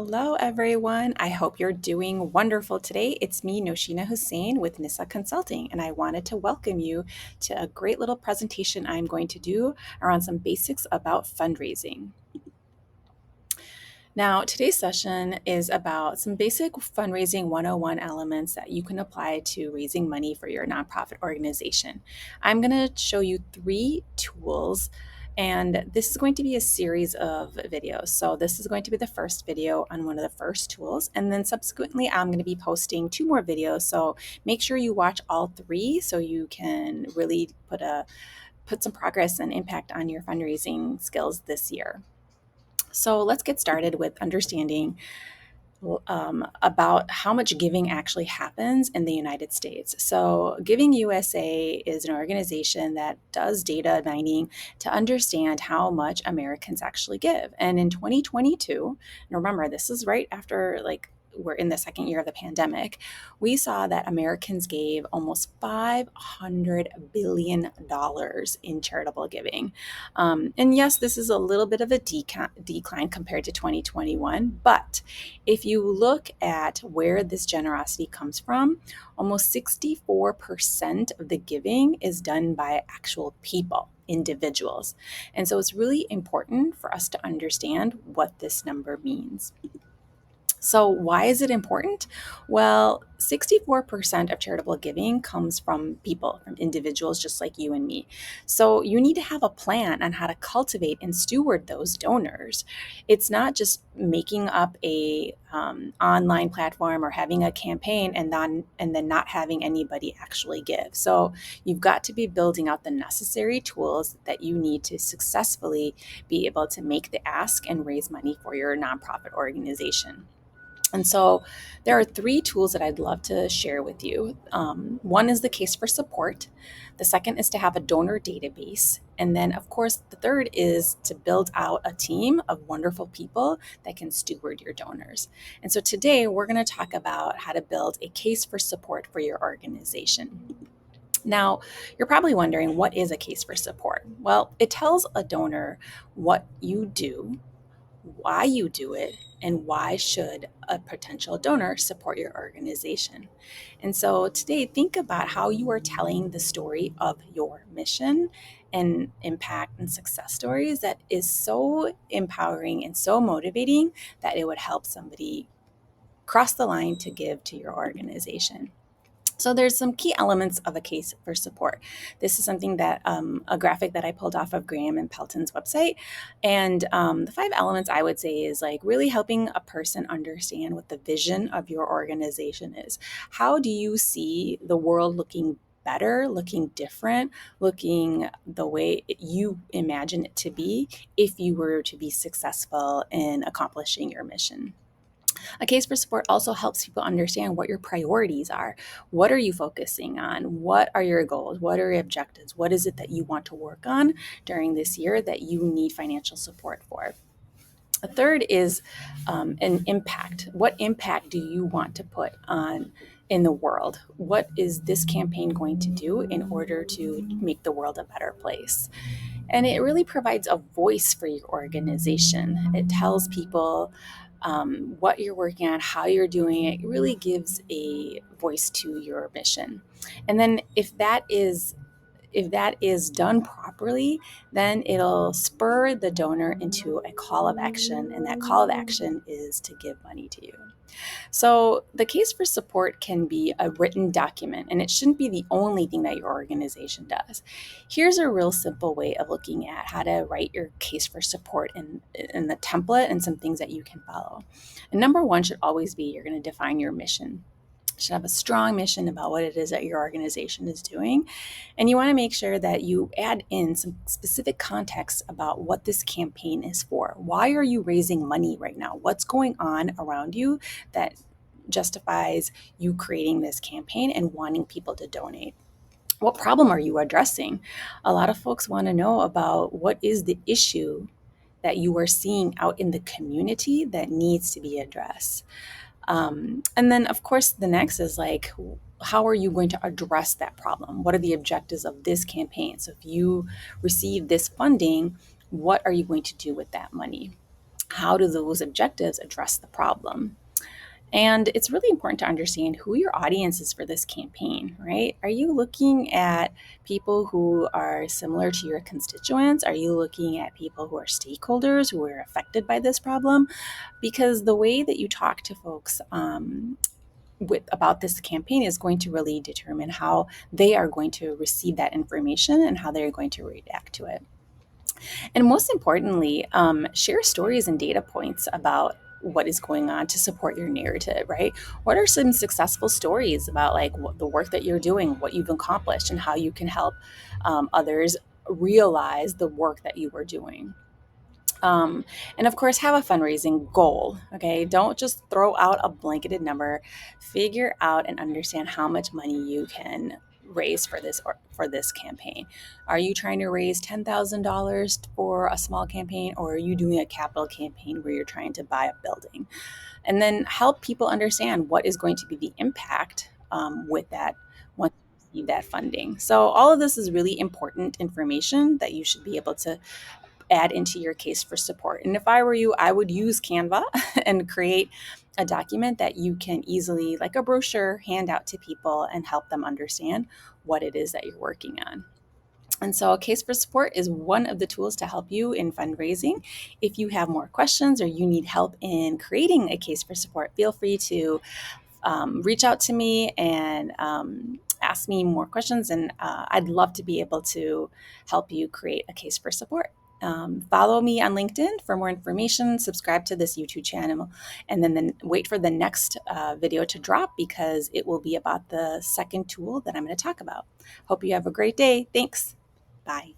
Hello, everyone. I hope you're doing wonderful today. It's me, Noshina Hussein with Nissa Consulting, and I wanted to welcome you to a great little presentation I'm going to do around some basics about fundraising. Now, today's session is about some basic fundraising 101 elements that you can apply to raising money for your nonprofit organization. I'm going to show you 3 tools, and this is going to be a series of videos. So, this is going to be the first video on one of the first tools, and then subsequently, I'm going to be posting 2 more videos. So, make sure you watch all 3 so you can really put some progress and impact on your fundraising skills this year. So let's get started with understanding about how much giving actually happens in the United States. So, Giving USA is an organization that does data mining to understand how much Americans actually give. And in 2022, and remember, this is right after we're in the second year of the pandemic, we saw that Americans gave almost $500 billion in charitable giving. And yes, this is a little bit of a decline compared to 2021, but if you look at where this generosity comes from, almost 64% of the giving is done by actual people, individuals. And so it's really important for us to understand what this number means. So, why is it important? Well, 64% of charitable giving comes from people, from individuals just like you and me. So, you need to have a plan on how to cultivate and steward those donors. It's not just making up a online platform or having a campaign and then not having anybody actually give. So, you've got to be building out the necessary tools that you need to successfully be able to make the ask and raise money for your nonprofit organization. And so there are 3 tools that I'd love to share with you. One is the case for support. The second is to have a donor database. And then, of course, the third is to build out a team of wonderful people that can steward your donors. And so today we're going to talk about how to build a case for support for your organization. Now, you're probably wondering, what is a case for support? Well, it tells a donor what you do, why you do it, and why should a potential donor support your organization. And so today, think about how you are telling the story of your mission and impact and success stories that is so empowering and so motivating that it would help somebody cross the line to give to your organization. So there's some key elements of a case for support. This is something that a graphic that I pulled off of Graham and Pelton's website. And the 5 elements I would say is like really helping a person understand what the vision of your organization is. How do you see the world looking better, looking different, looking the way you imagine it to be if you were to be successful in accomplishing your mission? A case for support also helps people understand what your priorities are. What are you focusing on? What are your goals? What are your objectives? What is it that you want to work on during this year that you need financial support for? A third is an impact. What impact do you want to put on in the world? What is this campaign going to do in order to make the world a better place? And it really provides a voice for your organization. It tells people what you're working on, how you're doing it. It really gives a voice to your mission. And then if that is done properly, then it'll spur the donor into a call of action, and that call of action is to give money to you. So, the case for support can be a written document, and it shouldn't be the only thing that your organization does. Here's a real simple way of looking at how to write your case for support in the template and some things that you can follow. And number one should always be, you're going to define your mission. You should have a strong mission about what it is that your organization is doing. And you want to make sure that you add in some specific context about what this campaign is for. Why are you raising money right now? What's going on around you that justifies you creating this campaign and wanting people to donate? What problem are you addressing? A lot of folks want to know about what is the issue that you are seeing out in the community that needs to be addressed. And then, of course, the next is like, how are you going to address that problem? What are the objectives of this campaign? So if you receive this funding, what are you going to do with that money? How do those objectives address the problem? And it's really important to understand who your audience is for this campaign, right? Are you looking at people who are similar to your constituents? Are you looking at people who are stakeholders who are affected by this problem? Because the way that you talk to folks about this campaign is going to really determine how they are going to receive that information and how they're going to react to it. And most importantly, share stories and data points about what is going on to support your narrative, right? What are some successful stories about like the work that you're doing, what you've accomplished, and how you can help others realize the work that you were doing? Um, and of course, have a fundraising goal. Okay, don't just throw out a blanketed number. Figure out and understand how much money you can raise for this or for this campaign. Are you trying to raise $10,000 for a small campaign, or are you doing a capital campaign where you're trying to buy a building? And then help people understand what is going to be the impact with that once you receive that funding. So all of this is really important information that you should be able to add into your case for support. And if I were you, I would use Canva and create a document that you can easily, like a brochure, hand out to people and help them understand what it is that you're working on. And so, a case for support is one of the tools to help you in fundraising. If you have more questions or you need help in creating a case for support, feel free to reach out to me and ask me more questions. And I'd love to be able to help you create a case for support. Follow me on LinkedIn for more information, subscribe to this YouTube channel, and then wait for the next video to drop because it will be about the second tool that I'm going to talk about. Hope you have a great day. Thanks. Bye.